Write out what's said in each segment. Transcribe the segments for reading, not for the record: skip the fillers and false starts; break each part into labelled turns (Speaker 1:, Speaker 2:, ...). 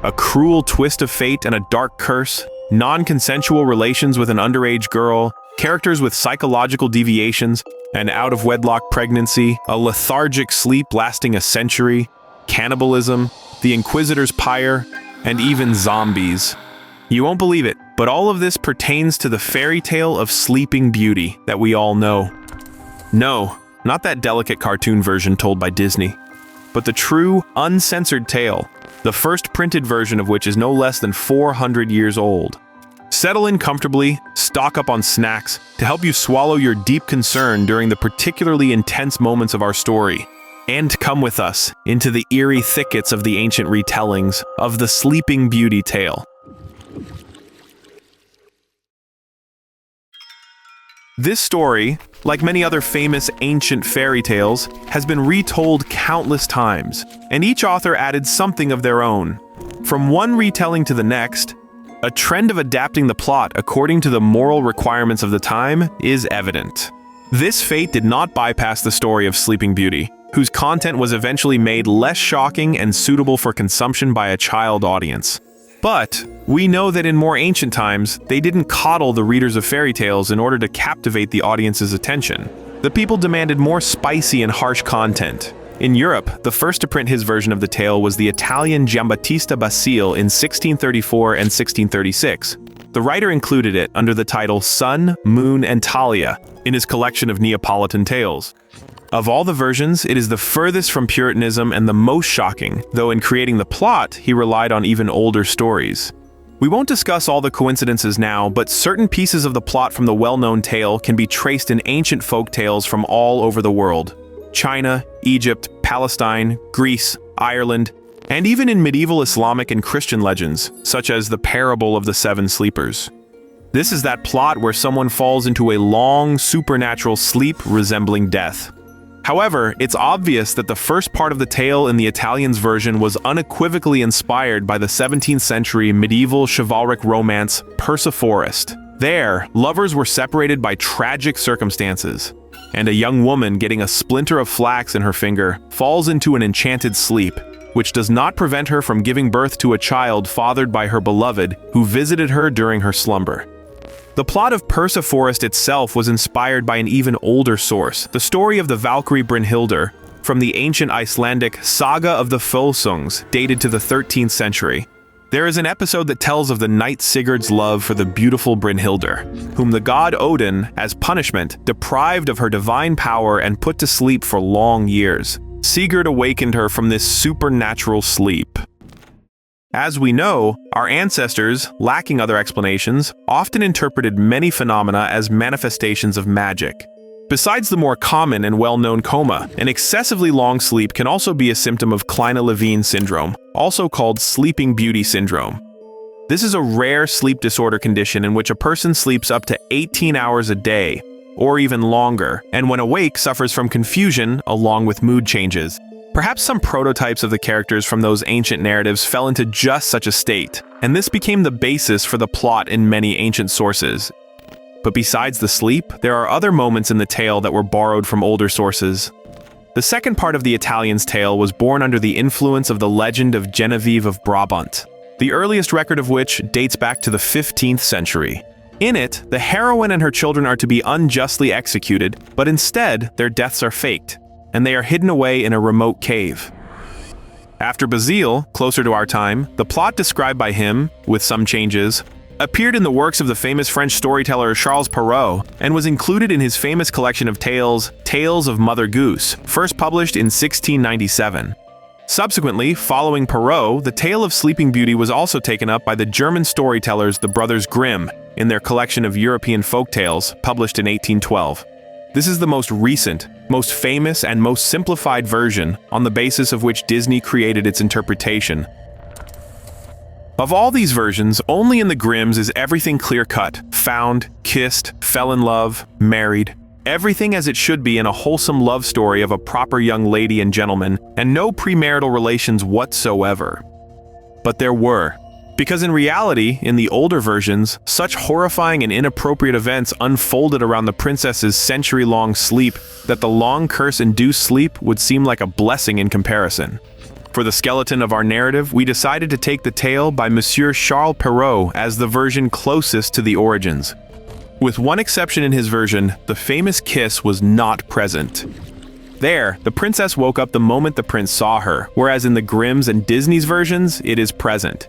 Speaker 1: a cruel twist of fate and a dark curse, non-consensual relations with an underage girl, characters with psychological deviations, an out-of-wedlock pregnancy, a lethargic sleep lasting a century, cannibalism, the Inquisitor's pyre, and even zombies. You won't believe it, but all of this pertains to the fairy tale of Sleeping Beauty that we all know. No, not that delicate cartoon version told by Disney, but the true, uncensored tale, the first printed version of which is no less than 400 years old. Settle in comfortably, stock up on snacks, to help you swallow your deep concern during the particularly intense moments of our story. And come with us into the eerie thickets of the ancient retellings of the Sleeping Beauty tale. This story, like many other famous ancient fairy tales, has been retold countless times, and each author added something of their own. From one retelling to the next, a trend of adapting the plot according to the moral requirements of the time is evident. This fate did not bypass the story of Sleeping Beauty, whose content was eventually made less shocking and suitable for consumption by a child audience. But we know that in more ancient times, they didn't coddle the readers of fairy tales in order to captivate the audience's attention. The people demanded more spicy and harsh content. In Europe, the first to print his version of the tale was the Italian Giambattista Basile in 1634 and 1636. The writer included it under the title Sun, Moon, and Talia in his collection of Neapolitan tales. Of all the versions, it is the furthest from Puritanism and the most shocking, though in creating the plot, he relied on even older stories. We won't discuss all the coincidences now, but certain pieces of the plot from the well-known tale can be traced in ancient folk tales from all over the world. China, Egypt, Palestine, Greece, Ireland, and even in medieval Islamic and Christian legends, such as the parable of the seven sleepers. This is that plot where someone falls into a long, supernatural sleep resembling death. However, it's obvious that the first part of the tale in the Italian's version was unequivocally inspired by the 17th century medieval chivalric romance Perseforest. There, lovers were separated by tragic circumstances, and a young woman getting a splinter of flax in her finger falls into an enchanted sleep, which does not prevent her from giving birth to a child fathered by her beloved who visited her during her slumber. The plot of Perseforest itself was inspired by an even older source, the story of the Valkyrie Brynhildr, from the ancient Icelandic Saga of the Volsungs, dated to the 13th century. There is an episode that tells of the knight Sigurd's love for the beautiful Brynhildr, whom the god Odin, as punishment, deprived of her divine power and put to sleep for long years. Sigurd awakened her from this supernatural sleep. As we know, our ancestors, lacking other explanations, often interpreted many phenomena as manifestations of magic. Besides the more common and well-known coma, an excessively long sleep can also be a symptom of Kleine-Levin syndrome, also called Sleeping Beauty syndrome. This is a rare sleep disorder condition in which a person sleeps up to 18 hours a day, or even longer, and when awake suffers from confusion along with mood changes. Perhaps some prototypes of the characters from those ancient narratives fell into just such a state, and this became the basis for the plot in many ancient sources. But besides the sleep, there are other moments in the tale that were borrowed from older sources. The second part of the Italian's tale was born under the influence of the legend of Genevieve of Brabant, the earliest record of which dates back to the 15th century. In it, the heroine and her children are to be unjustly executed, but instead, their deaths are faked, and they are hidden away in a remote cave. After Basile, closer to our time, the plot described by him, with some changes, appeared in the works of the famous French storyteller Charles Perrault and was included in his famous collection of tales, Tales of Mother Goose, first published in 1697. Subsequently, following Perrault, the tale of Sleeping Beauty was also taken up by the German storytellers the Brothers Grimm in their collection of European folk tales, published in 1812. This is the most recent, most famous, and most simplified version, on the basis of which Disney created its interpretation. Of all these versions, only in the Grimms is everything clear-cut, found, kissed, fell in love, married. Everything as it should be in a wholesome love story of a proper young lady and gentleman, and no premarital relations whatsoever. But there were. Because in reality, in the older versions, such horrifying and inappropriate events unfolded around the princess's century-long sleep that the long curse-induced sleep would seem like a blessing in comparison. For the skeleton of our narrative, we decided to take the tale by Monsieur Charles Perrault as the version closest to the origins. With one exception in his version, the famous kiss was not present. There, the princess woke up the moment the prince saw her, whereas in the Grimm's and Disney's versions, it is present.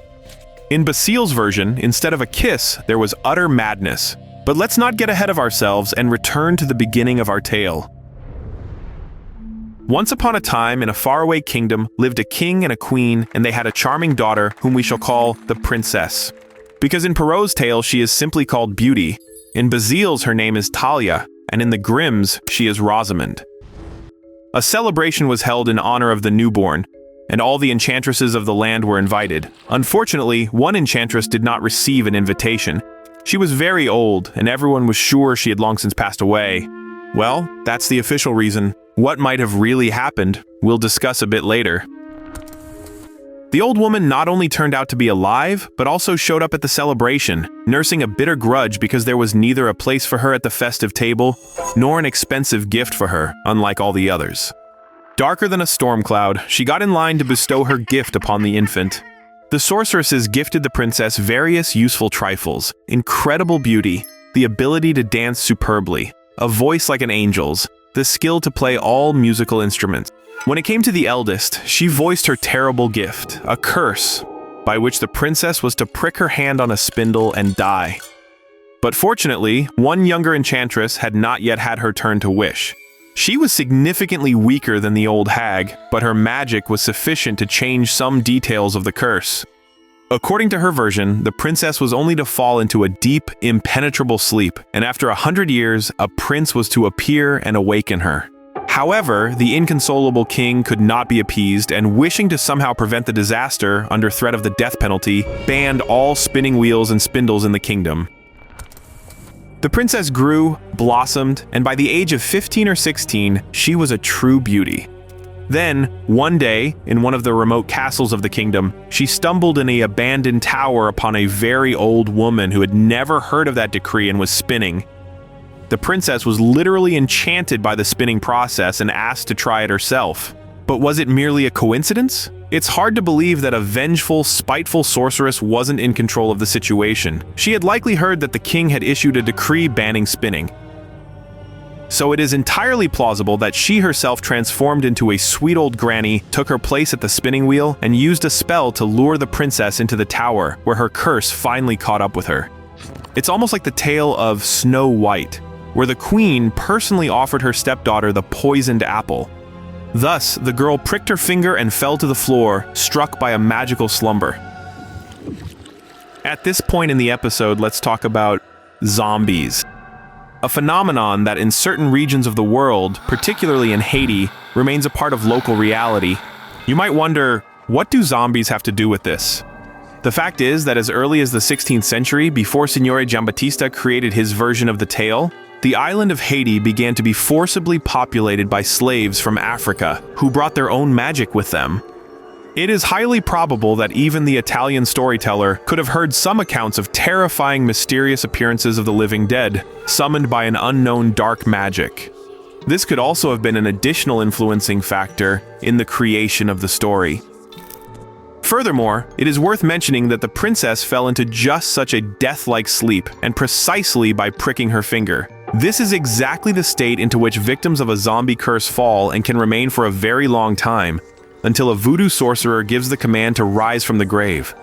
Speaker 1: In Basile's version, instead of a kiss, there was utter madness. But let's not get ahead of ourselves and return to the beginning of our tale. Once upon a time, in a faraway kingdom, lived a king and a queen, and they had a charming daughter whom we shall call the princess. Because in Perrault's tale, she is simply called Beauty. In Basile's, her name is Talia, and in the Grimm's, she is Rosamond. A celebration was held in honor of the newborn, and all the enchantresses of the land were invited. Unfortunately, one enchantress did not receive an invitation. She was very old, and everyone was sure she had long since passed away. Well, that's the official reason. What might have really happened, we'll discuss a bit later. The old woman not only turned out to be alive, but also showed up at the celebration, nursing a bitter grudge because there was neither a place for her at the festive table, nor an expensive gift for her, unlike all the others. Darker than a storm cloud, she got in line to bestow her gift upon the infant. The sorceresses gifted the princess various useful trifles: incredible beauty, the ability to dance superbly, a voice like an angel's, the skill to play all musical instruments. When it came to the eldest, she voiced her terrible gift, a curse, by which the princess was to prick her hand on a spindle and die. But fortunately, one younger enchantress had not yet had her turn to wish. She was significantly weaker than the old hag, but her magic was sufficient to change some details of the curse. According to her version, the princess was only to fall into a deep, impenetrable sleep, and after 100 years, a prince was to appear and awaken her. However, the inconsolable king could not be appeased, and wishing to somehow prevent the disaster under threat of the death penalty, banned all spinning wheels and spindles in the kingdom. The princess grew, blossomed, and by the age of 15 or 16, she was a true beauty. Then, one day, in one of the remote castles of the kingdom, she stumbled in an abandoned tower upon a very old woman who had never heard of that decree and was spinning. The princess was literally enchanted by the spinning process and asked to try it herself. But was it merely a coincidence? It's hard to believe that a vengeful, spiteful sorceress wasn't in control of the situation. She had likely heard that the king had issued a decree banning spinning. So it is entirely plausible that she herself transformed into a sweet old granny, took her place at the spinning wheel, and used a spell to lure the princess into the tower, where her curse finally caught up with her. It's almost like the tale of Snow White, where the queen personally offered her stepdaughter the poisoned apple. Thus, the girl pricked her finger and fell to the floor, struck by a magical slumber. At this point in the episode, let's talk about zombies. A phenomenon that in certain regions of the world, particularly in Haiti, remains a part of local reality. You might wonder, what do zombies have to do with this? The fact is that as early as the 16th century, before Signore Giambattista created his version of the tale, the island of Haiti began to be forcibly populated by slaves from Africa, who brought their own magic with them. It is highly probable that even the Italian storyteller could have heard some accounts of terrifying, mysterious appearances of the living dead, summoned by an unknown dark magic. This could also have been an additional influencing factor in the creation of the story. Furthermore, it is worth mentioning that the princess fell into just such a death-like sleep, and precisely by pricking her finger. This is exactly the state into which victims of a zombie curse fall and can remain for a very long time, until a voodoo sorcerer gives the command to rise from the grave.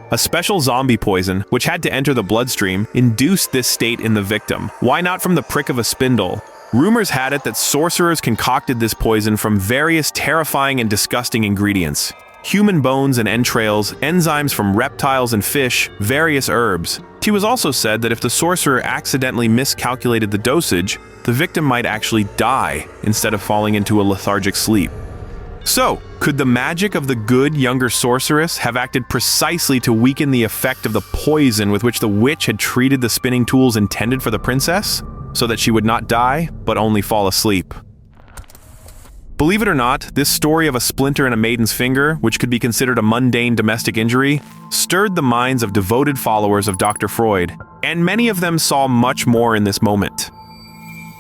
Speaker 1: A special zombie poison, which had to enter the bloodstream, induced this state in the victim. Why not from the prick of a spindle? Rumors had it that sorcerers concocted this poison from various terrifying and disgusting ingredients: human bones and entrails, enzymes from reptiles and fish, various herbs. It was also said that if the sorcerer accidentally miscalculated the dosage, the victim might actually die instead of falling into a lethargic sleep. So, could the magic of the good younger sorceress have acted precisely to weaken the effect of the poison with which the witch had treated the spinning tools intended for the princess, so that she would not die, but only fall asleep? Believe it or not, this story of a splinter in a maiden's finger, which could be considered a mundane domestic injury, stirred the minds of devoted followers of Dr. Freud, and many of them saw much more in this moment.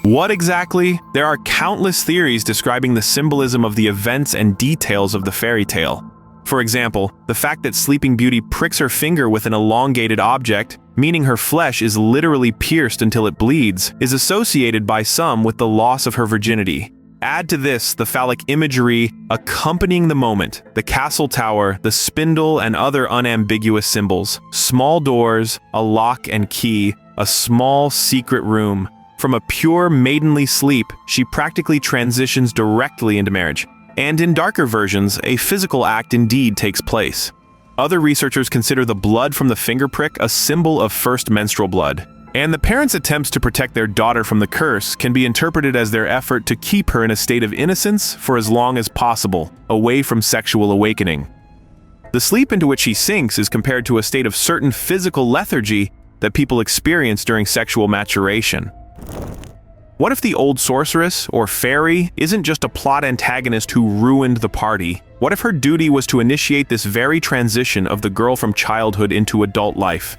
Speaker 1: What exactly? There are countless theories describing the symbolism of the events and details of the fairy tale. For example, the fact that Sleeping Beauty pricks her finger with an elongated object, meaning her flesh is literally pierced until it bleeds, is associated by some with the loss of her virginity. Add to this the phallic imagery accompanying the moment, the castle tower, the spindle, and other unambiguous symbols. Small doors, a lock and key, a small secret room. From a pure maidenly sleep, she practically transitions directly into marriage. And in darker versions, a physical act indeed takes place. Other researchers consider the blood from the finger prick a symbol of first menstrual blood. And the parents' attempts to protect their daughter from the curse can be interpreted as their effort to keep her in a state of innocence for as long as possible, away from sexual awakening. The sleep into which she sinks is compared to a state of certain physical lethargy that people experience during sexual maturation. What if the old sorceress, or fairy, isn't just a plot antagonist who ruined the party? What if her duty was to initiate this very transition of the girl from childhood into adult life?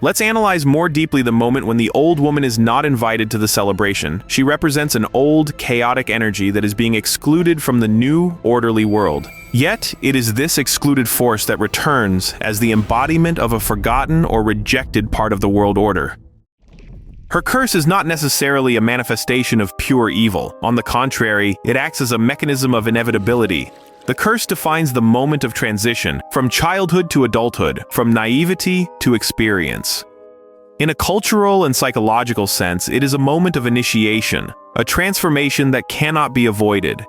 Speaker 1: Let's analyze more deeply the moment when the old woman is not invited to the celebration. She represents an old, chaotic energy that is being excluded from the new, orderly world. Yet, it is this excluded force that returns as the embodiment of a forgotten or rejected part of the world order. Her curse is not necessarily a manifestation of pure evil. On the contrary, it acts as a mechanism of inevitability. The curse defines the moment of transition, from childhood to adulthood, from naivety to experience. In a cultural and psychological sense, it is a moment of initiation, a transformation that cannot be avoided.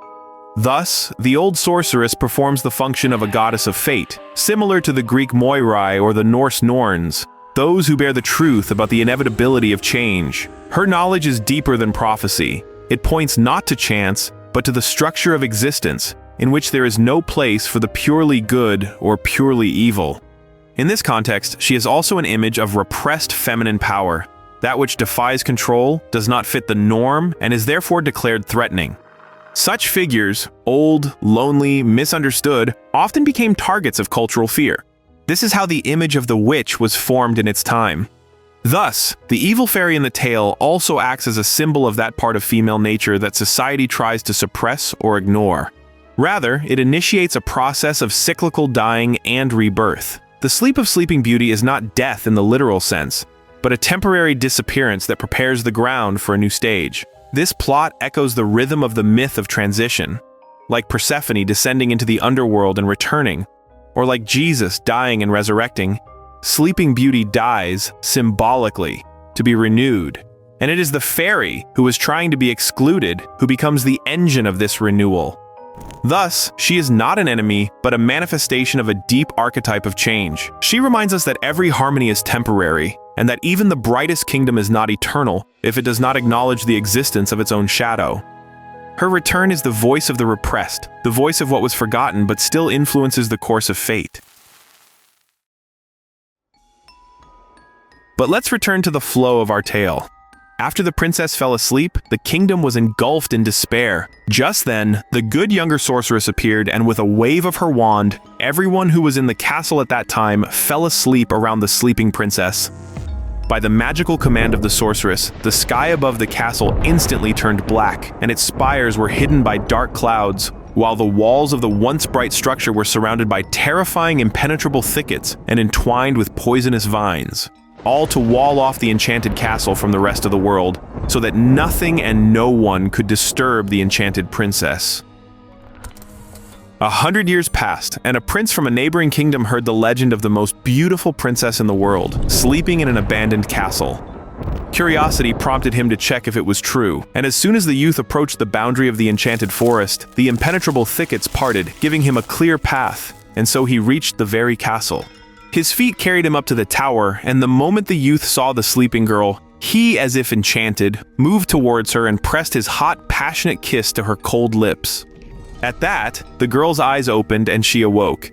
Speaker 1: Thus, the old sorceress performs the function of a goddess of fate, similar to the Greek Moirai or the Norse Norns, those who bear the truth about the inevitability of change. Her knowledge is deeper than prophecy. It points not to chance, but to the structure of existence, in which there is no place for the purely good or purely evil. In this context, she is also an image of repressed feminine power. That which defies control, does not fit the norm, and is therefore declared threatening. Such figures, old, lonely, misunderstood, often became targets of cultural fear. This is how the image of the witch was formed in its time. Thus, the evil fairy in the tale also acts as a symbol of that part of female nature that society tries to suppress or ignore. Rather, it initiates a process of cyclical dying and rebirth. The sleep of Sleeping Beauty is not death in the literal sense, but a temporary disappearance that prepares the ground for a new stage. This plot echoes the rhythm of the myth of transition, like Persephone descending into the underworld and returning, or like Jesus dying and resurrecting. Sleeping Beauty dies, symbolically, to be renewed. And it is the fairy who is trying to be excluded who becomes the engine of this renewal. Thus, she is not an enemy, but a manifestation of a deep archetype of change. She reminds us that every harmony is temporary, and that even the brightest kingdom is not eternal if it does not acknowledge the existence of its own shadow. Her return is the voice of the repressed, the voice of what was forgotten but still influences the course of fate. But let's return to the flow of our tale. After the princess fell asleep, the kingdom was engulfed in despair. Just then, the good younger sorceress appeared, and with a wave of her wand, everyone who was in the castle at that time fell asleep around the sleeping princess. By the magical command of the sorceress, the sky above the castle instantly turned black, and its spires were hidden by dark clouds, while the walls of the once bright structure were surrounded by terrifying impenetrable thickets and entwined with poisonous vines, all to wall off the enchanted castle from the rest of the world, so that nothing and no one could disturb the enchanted princess. 100 years passed, and a prince from a neighboring kingdom heard the legend of the most beautiful princess in the world, sleeping in an abandoned castle. Curiosity prompted him to check if it was true, and as soon as the youth approached the boundary of the enchanted forest, the impenetrable thickets parted, giving him a clear path, and so he reached the very castle. His feet carried him up to the tower, and the moment the youth saw the sleeping girl, he, as if enchanted, moved towards her and pressed his hot, passionate kiss to her cold lips. At that, the girl's eyes opened and she awoke.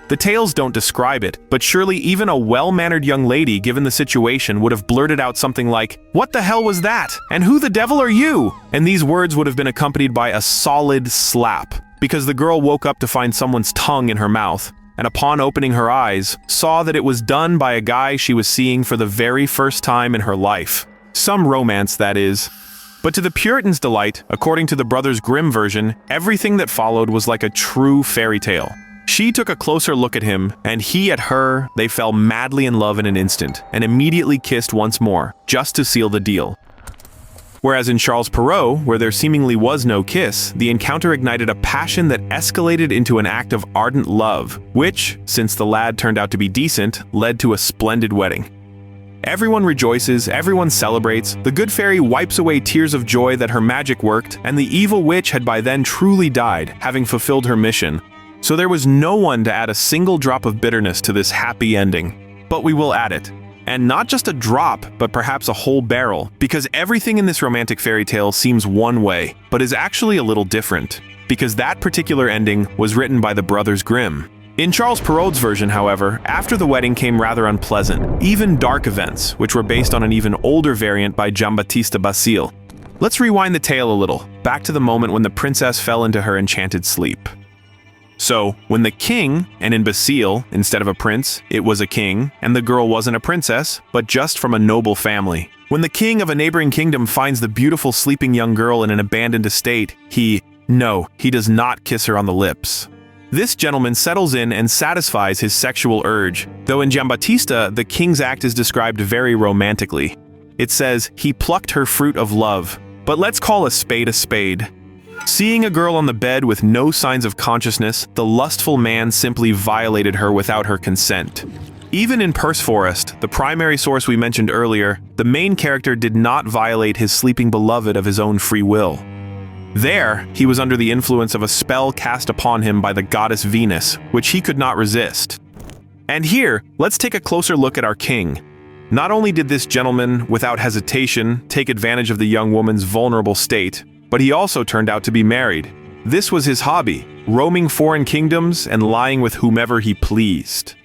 Speaker 1: The tales don't describe it, but surely even a well-mannered young lady, given the situation, would have blurted out something like, "What the hell was that? And who the devil are you?" And these words would have been accompanied by a solid slap, because the girl woke up to find someone's tongue in her mouth, and upon opening her eyes, saw that it was done by a guy she was seeing for the very first time in her life. Some romance, that is. But to the Puritan's delight, according to the Brothers Grimm version, everything that followed was like a true fairy tale. She took a closer look at him, and he at her. They fell madly in love in an instant, and immediately kissed once more, just to seal the deal. Whereas in Charles Perrault, where there seemingly was no kiss, the encounter ignited a passion that escalated into an act of ardent love, which, since the lad turned out to be decent, led to a splendid wedding. Everyone rejoices, everyone celebrates, the good fairy wipes away tears of joy that her magic worked, and the evil witch had by then truly died, having fulfilled her mission. So there was no one to add a single drop of bitterness to this happy ending. But we will add it. And not just a drop, but perhaps a whole barrel, because everything in this romantic fairy tale seems one way, but is actually a little different, because that particular ending was written by the Brothers Grimm. In Charles Perrault's version, however, after the wedding came rather unpleasant, even dark events, which were based on an even older variant by Giambattista Basile. Let's rewind the tale a little, back to the moment when the princess fell into her enchanted sleep. So, when the king, and in Basile, instead of a prince, it was a king, and the girl wasn't a princess, but just from a noble family. When the king of a neighboring kingdom finds the beautiful sleeping young girl in an abandoned estate, he does not kiss her on the lips. This gentleman settles in and satisfies his sexual urge, though in Giambattista, the king's act is described very romantically. It says, he plucked her fruit of love. But let's call a spade a spade. Seeing a girl on the bed with no signs of consciousness, the lustful man simply violated her without her consent. Even in Perceforest, the primary source we mentioned earlier, the main character did not violate his sleeping beloved of his own free will. There, he was under the influence of a spell cast upon him by the goddess Venus, which he could not resist. And here, let's take a closer look at our king. Not only did this gentleman, without hesitation, take advantage of the young woman's vulnerable state, but he also turned out to be married. This was his hobby, roaming foreign kingdoms and lying with whomever he pleased.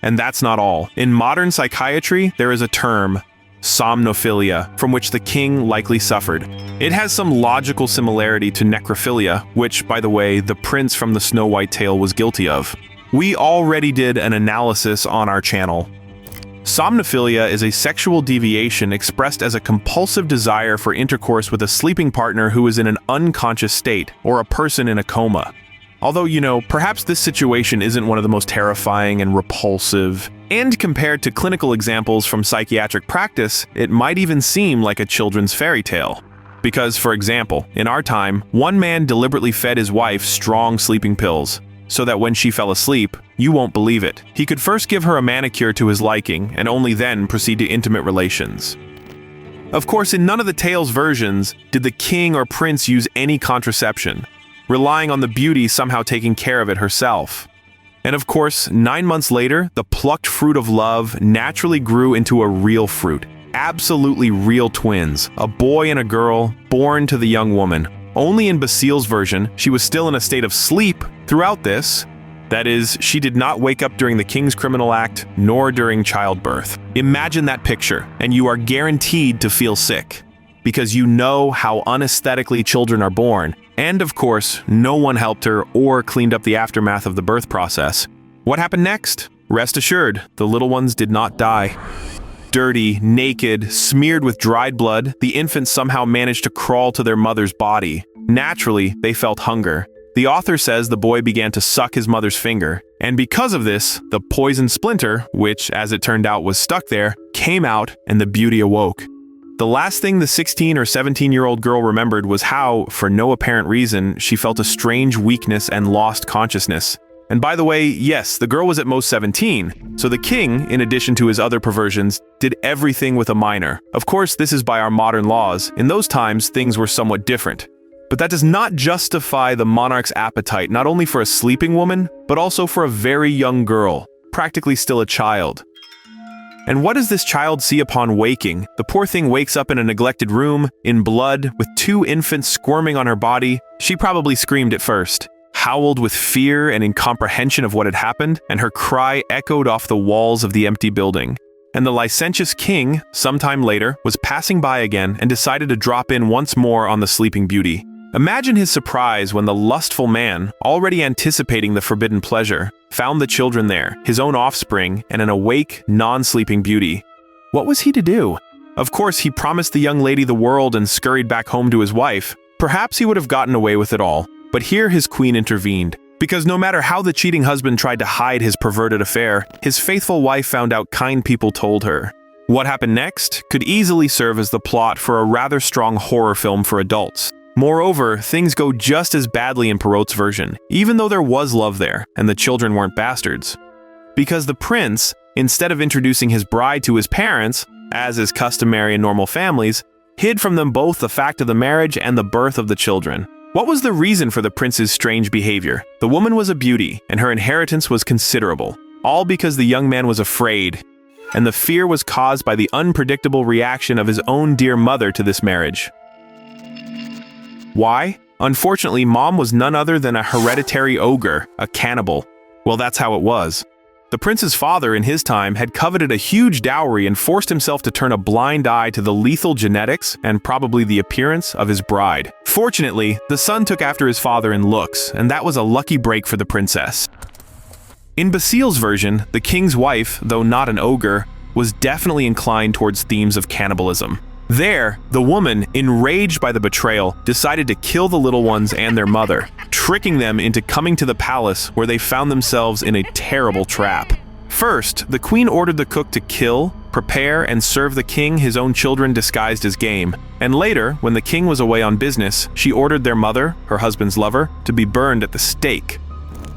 Speaker 1: And that's not all. In modern psychiatry, there is a term, somnophilia, from which the king likely suffered. It has some logical similarity to necrophilia, which, by the way, the prince from the Snow White tale was guilty of. We already did an analysis on our channel. Somnophilia is a sexual deviation expressed as a compulsive desire for intercourse with a sleeping partner who is in an unconscious state, or a person in a coma. Although, perhaps this situation isn't one of the most terrifying and repulsive, and compared to clinical examples from psychiatric practice, it might even seem like a children's fairy tale. Because, for example, in our time, one man deliberately fed his wife strong sleeping pills, so that when she fell asleep, you won't believe it, he could first give her a manicure to his liking, and only then proceed to intimate relations. Of course, in none of the tale's versions did the king or prince use any contraception, relying on the beauty somehow taking care of it herself. And of course, 9 months later, the plucked fruit of love naturally grew into a real fruit. Absolutely real twins, a boy and a girl, born to the young woman. Only in Basile's version, she was still in a state of sleep throughout this. That is, she did not wake up during the king's criminal act, nor during childbirth. Imagine that picture, and you are guaranteed to feel sick, because you know how unesthetically children are born. And of course, no one helped her or cleaned up the aftermath of the birth process. What happened next? Rest assured, the little ones did not die. Dirty, naked, smeared with dried blood, the infants somehow managed to crawl to their mother's body. Naturally, they felt hunger. The author says the boy began to suck his mother's finger, and because of this, the poison splinter, which, as it turned out, was stuck there, came out and the beauty awoke. The last thing the 16 or 17-year-old girl remembered was how, for no apparent reason, she felt a strange weakness and lost consciousness. And by the way, yes, the girl was at most 17, so the king, in addition to his other perversions, did everything with a minor. Of course, this is by our modern laws. In those times, things were somewhat different. But that does not justify the monarch's appetite not only for a sleeping woman, but also for a very young girl, practically still a child. And what does this child see upon waking? The poor thing wakes up in a neglected room, in blood, with 2 infants squirming on her body. She probably screamed at first, howled with fear and incomprehension of what had happened, and her cry echoed off the walls of the empty building. And the licentious king, sometime later, was passing by again and decided to drop in once more on the sleeping beauty. Imagine his surprise when the lustful man, already anticipating the forbidden pleasure, found the children there, his own offspring, and an awake, non-sleeping beauty. What was he to do? Of course, he promised the young lady the world and scurried back home to his wife. Perhaps he would have gotten away with it all, but here his queen intervened. Because no matter how the cheating husband tried to hide his perverted affair, his faithful wife found out kind people told her. What happened next could easily serve as the plot for a rather strong horror film for adults. Moreover, things go just as badly in Perrault's version, even though there was love there, and the children weren't bastards. Because the prince, instead of introducing his bride to his parents, as is customary in normal families, hid from them both the fact of the marriage and the birth of the children. What was the reason for the prince's strange behavior? The woman was a beauty, and her inheritance was considerable, all because the young man was afraid, and the fear was caused by the unpredictable reaction of his own dear mother to this marriage. Why? Unfortunately, Mom was none other than a hereditary ogre, a cannibal. Well, that's how it was. The prince's father, in his time, had coveted a huge dowry and forced himself to turn a blind eye to the lethal genetics and probably the appearance of his bride. Fortunately, the son took after his father in looks, and that was a lucky break for the princess. In Basile's version, the king's wife, though not an ogre, was definitely inclined towards themes of cannibalism. There, the woman, enraged by the betrayal, decided to kill the little ones and their mother, tricking them into coming to the palace where they found themselves in a terrible trap. First, the queen ordered the cook to kill, prepare, and serve the king his own children disguised as game. And later, when the king was away on business, she ordered their mother, her husband's lover, to be burned at the stake.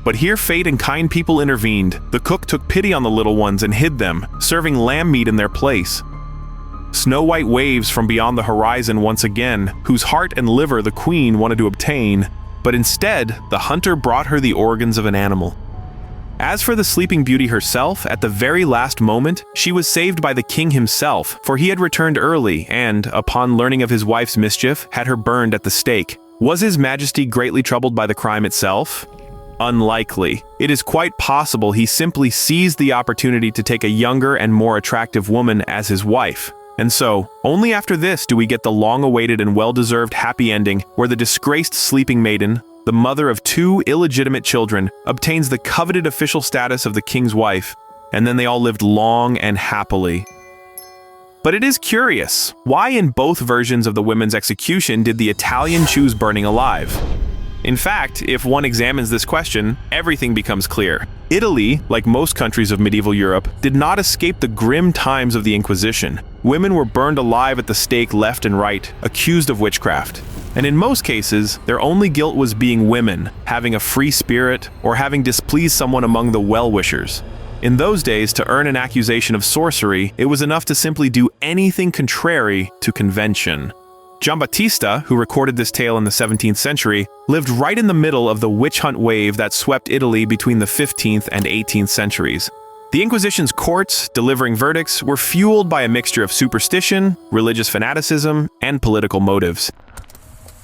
Speaker 1: But here fate and kind people intervened. The cook took pity on the little ones and hid them, serving lamb meat in their place. Snow-white waves from beyond the horizon once again, whose heart and liver the queen wanted to obtain, but instead, the hunter brought her the organs of an animal. As for the Sleeping Beauty herself, at the very last moment, she was saved by the king himself, for he had returned early and, upon learning of his wife's mischief, had her burned at the stake. Was His Majesty greatly troubled by the crime itself? Unlikely. It is quite possible he simply seized the opportunity to take a younger and more attractive woman as his wife. And so, only after this do we get the long-awaited and well-deserved happy ending where the disgraced sleeping maiden, the mother of 2 illegitimate children, obtains the coveted official status of the king's wife, and then they all lived long and happily. But it is curious, why in both versions of the women's execution did the Italian choose burning alive? In fact, if one examines this question, everything becomes clear. Italy, like most countries of medieval Europe, did not escape the grim times of the Inquisition. Women were burned alive at the stake left and right, accused of witchcraft. And in most cases, their only guilt was being women, having a free spirit, or having displeased someone among the well-wishers. In those days, to earn an accusation of sorcery, it was enough to simply do anything contrary to convention. Giambattista, who recorded this tale in the 17th century, lived right in the middle of the witch hunt wave that swept Italy between the 15th and 18th centuries. The Inquisition's courts, delivering verdicts, were fueled by a mixture of superstition, religious fanaticism, and political motives.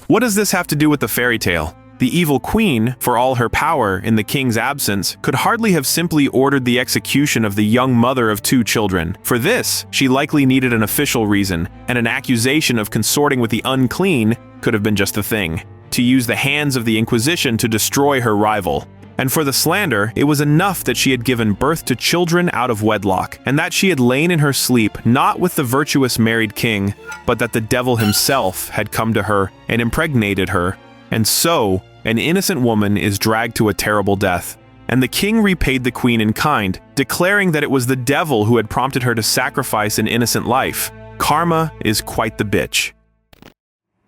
Speaker 1: What does this have to do with the fairy tale? The evil queen, for all her power in the king's absence, could hardly have simply ordered the execution of the young mother of 2 children. For this, she likely needed an official reason, and an accusation of consorting with the unclean could have been just the thing, to use the hands of the Inquisition to destroy her rival. And for the slander, it was enough that she had given birth to children out of wedlock, and that she had lain in her sleep not with the virtuous married king, but that the devil himself had come to her and impregnated her. And so, an innocent woman is dragged to a terrible death. And the king repaid the queen in kind, declaring that it was the devil who had prompted her to sacrifice an innocent life. Karma is quite the bitch.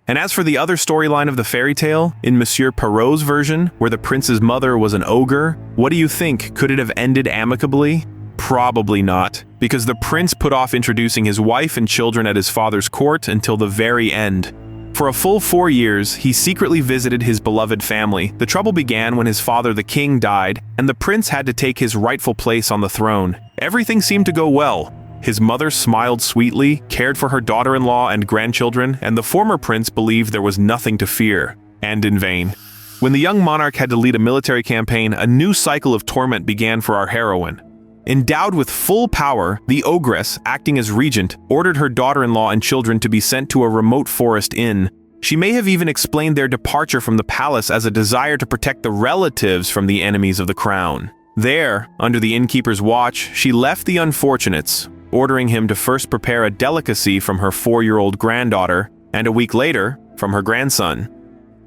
Speaker 1: And as for the other storyline of the fairy tale, in Monsieur Perrault's version, where the prince's mother was an ogre, what do you think? Could it have ended amicably? Probably not, because the prince put off introducing his wife and children at his father's court until the very end. For a full 4 years, he secretly visited his beloved family. The trouble began when his father, the king, died, and the prince had to take his rightful place on the throne. Everything seemed to go well. His mother smiled sweetly, cared for her daughter-in-law and grandchildren, and the former prince believed there was nothing to fear. And in vain. When the young monarch had to lead a military campaign, a new cycle of torment began for our heroine. Endowed with full power, the ogress, acting as regent, ordered her daughter-in-law and children to be sent to a remote forest inn. She may have even explained their departure from the palace as a desire to protect the relatives from the enemies of the crown. There, under the innkeeper's watch, she left the unfortunates, ordering him to first prepare a delicacy from her 4-year-old granddaughter, and a week later, from her grandson.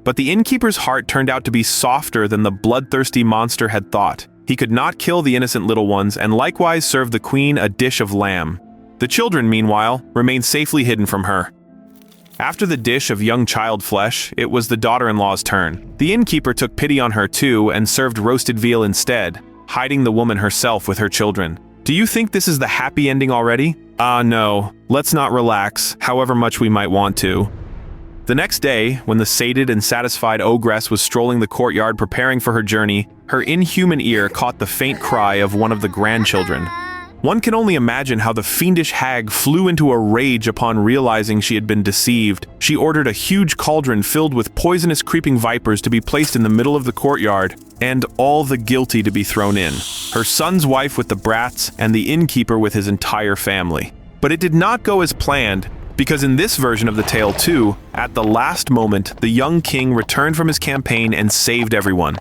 Speaker 1: But the innkeeper's heart turned out to be softer than the bloodthirsty monster had thought. He could not kill the innocent little ones and likewise served the queen a dish of lamb. The children, meanwhile, remained safely hidden from her. After the dish of young child flesh, it was the daughter-in-law's turn. The innkeeper took pity on her too and served roasted veal instead, hiding the woman herself with her children. Do you think this is the happy ending already? No. Let's not relax, however much we might want to. The next day, when the sated and satisfied ogress was strolling the courtyard preparing for her journey, her inhuman ear caught the faint cry of one of the grandchildren. One can only imagine how the fiendish hag flew into a rage upon realizing she had been deceived. She ordered a huge cauldron filled with poisonous creeping vipers to be placed in the middle of the courtyard, and all the guilty to be thrown in. Her son's wife with the brats, and the innkeeper with his entire family. But it did not go as planned, because in this version of the tale too, at the last moment, the young king returned from his campaign and saved everyone.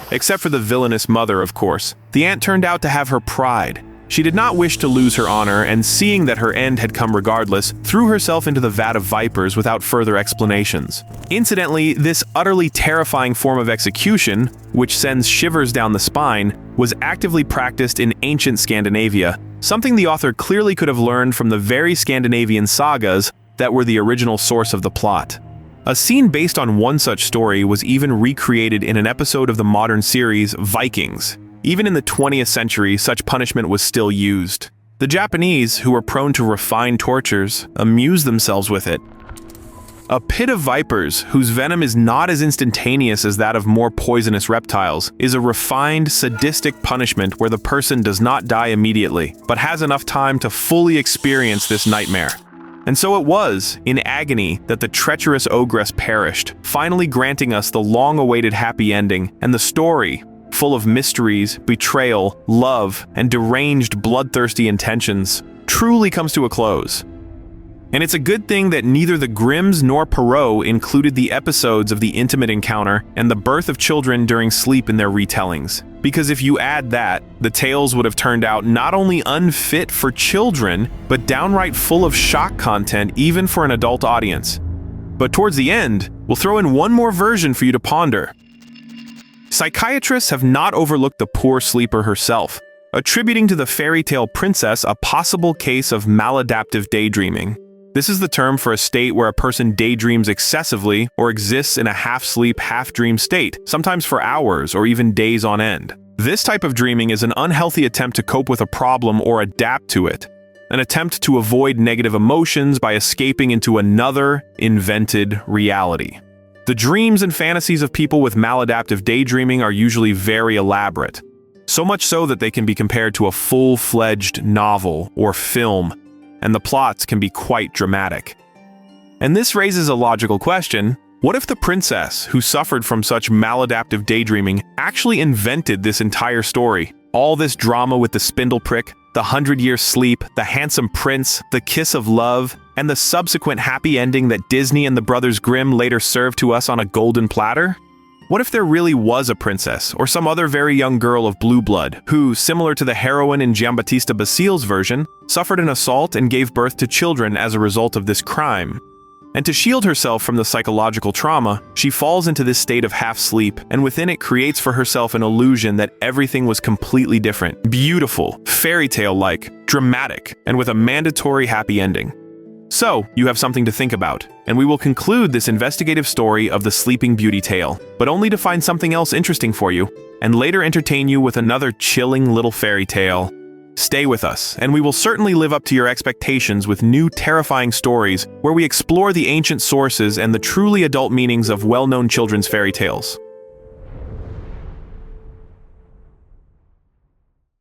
Speaker 1: Except for the villainous mother, of course. The aunt turned out to have her pride. She did not wish to lose her honor, and seeing that her end had come regardless, threw herself into the vat of vipers without further explanations. Incidentally, this utterly terrifying form of execution, which sends shivers down the spine, was actively practiced in ancient Scandinavia, something the author clearly could have learned from the very Scandinavian sagas that were the original source of the plot. A scene based on one such story was even recreated in an episode of the modern series Vikings. Even in the 20th century, such punishment was still used. The Japanese, who were prone to refined tortures, amused themselves with it. A pit of vipers, whose venom is not as instantaneous as that of more poisonous reptiles, is a refined, sadistic punishment where the person does not die immediately, but has enough time to fully experience this nightmare. And so it was, in agony, that the treacherous ogress perished, finally granting us the long-awaited happy ending, and the story, full of mysteries, betrayal, love, and deranged bloodthirsty intentions, truly comes to a close. And it's a good thing that neither the Grimms nor Perrault included the episodes of the intimate encounter and the birth of children during sleep in their retellings. Because if you add that, the tales would have turned out not only unfit for children, but downright full of shock content even for an adult audience. But towards the end, we'll throw in one more version for you to ponder. Psychiatrists have not overlooked the poor sleeper herself, attributing to the fairy tale princess a possible case of maladaptive daydreaming. This is the term for a state where a person daydreams excessively or exists in a half-sleep, half-dream state, sometimes for hours or even days on end. This type of dreaming is an unhealthy attempt to cope with a problem or adapt to it, an attempt to avoid negative emotions by escaping into another, invented reality. The dreams and fantasies of people with maladaptive daydreaming are usually very elaborate, so much so that they can be compared to a full-fledged novel or film, and the plots can be quite dramatic. And this raises a logical question: what if the princess, who suffered from such maladaptive daydreaming, actually invented this entire story? All this drama with the spindle prick, the 100-year sleep, the handsome prince, the kiss of love, and the subsequent happy ending that Disney and the Brothers Grimm later served to us on a golden platter? What if there really was a princess, or some other very young girl of blue blood, who, similar to the heroine in Giambattista Basile's version, suffered an assault and gave birth to children as a result of this crime? And to shield herself from the psychological trauma, she falls into this state of half-sleep, and within it creates for herself an illusion that everything was completely different, beautiful, fairy tale-like, dramatic, and with a mandatory happy ending. So, you have something to think about, and we will conclude this investigative story of the Sleeping Beauty tale, but only to find something else interesting for you, and later entertain you with another chilling little fairy tale. Stay with us, and we will certainly live up to your expectations with new terrifying stories where we explore the ancient sources and the truly adult meanings of well-known children's fairy tales.